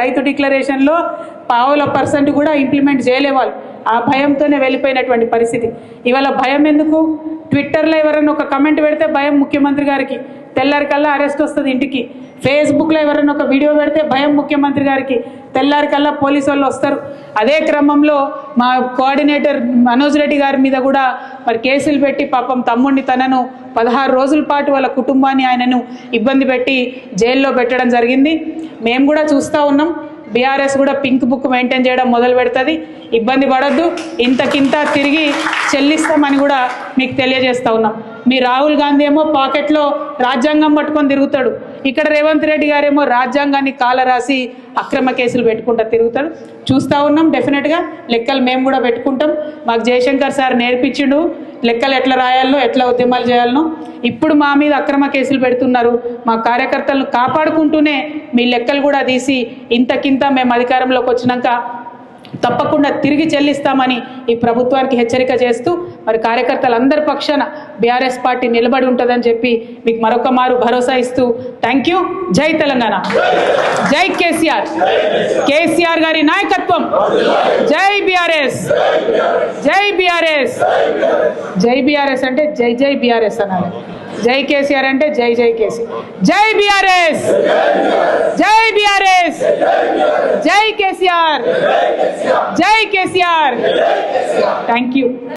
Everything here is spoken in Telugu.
రైతు డిక్లరేషన్లో 0.5% కూడా ఇంప్లిమెంట్ చేయలేవాళ్ళు. ఆ భయంతోనే వెళ్ళిపోయినటువంటి పరిస్థితి. ఇవాళ భయం ఎందుకు? ట్విట్టర్లో ఎవరైనా ఒక కమెంట్ పెడితే భయం ముఖ్యమంత్రి గారికి, తెల్లారికల్లా అరెస్ట్ వస్తుంది ఇంటికి. ఫేస్బుక్లో ఎవరైనా ఒక వీడియో పెడితే భయం ముఖ్యమంత్రి గారికి, తెల్లారికల్లా పోలీసు వాళ్ళు వస్తారు. అదే క్రమంలో మా కోఆర్డినేటర్ మనోజ్ రెడ్డి గారి మీద కూడా మరి కేసులు పెట్టి పాపం తమ్ముడిని తనను 16 రోజుల పాటు వాళ్ళ కుటుంబాన్ని ఆయనను ఇబ్బంది పెట్టి జైల్లో పెట్టడం జరిగింది. మేము కూడా చూస్తూ ఉన్నాం. బీఆర్ఎస్ కూడా పింక్ బుక్ మెయింటైన్ చేయడం మొదలు పెడుతుంది. ఇబ్బంది పడద్దు, ఇంతకింత తిరిగి చెల్లిస్తామని కూడా మీకు తెలియజేస్తూ ఉన్నాం. మీ రాహుల్ గాంధీ ఏమో పాకెట్లో రాజ్యాంగం పట్టుకొని తిరుగుతాడు, ఇక్కడ రేవంత్ రెడ్డి గారేమో రాజ్యాంగాన్ని కాలరాసి అక్రమ కేసులు పెట్టుకుంటూ తిరుగుతాడు. చూస్తూ ఉన్నాం. డెఫినెట్గా లెక్కలు మేము కూడా పెట్టుకుంటాం. మాకు జయశంకర్ సార్ నేర్పించిండు లెక్కలు ఎట్లా రాయాలనో, ఎట్లా ఉద్యమాలు చేయాలనో. ఇప్పుడు మా మీద అక్రమ కేసులు పెడుతున్నారు. మా కార్యకర్తలను కాపాడుకుంటూనే మీ లెక్కలు కూడా తీసి ఇంతకింత మేము అధికారంలోకి వచ్చినాక తప్పకుండా తిరిగి చెల్లిస్తామని ఈ ప్రభుత్వానికి హెచ్చరిక చేస్తూ మరి కార్యకర్తలందరి పక్షాన బీఆర్ఎస్ పార్టీ నిలబడి ఉంటుందని చెప్పి మీకు మరొక మారు భరోసా ఇస్తూ థ్యాంక్ యూ. జై తెలంగాణ, జై కేసీఆర్, కేసీఆర్ గారి నాయకత్వం. జై బీఆర్ఎస్, జై బీఆర్ఎస్. జై బీఆర్ఎస్ అంటే జై జై బీఆర్ఎస్ అనాలి. జై కేసీఆర్ అంటే జై జై కేసీఆర్. జై బీఆర్ఎస్, జై బీఆర్ఎస్, జై కేసీఆర్, జై కేసీఆర్. Thank you.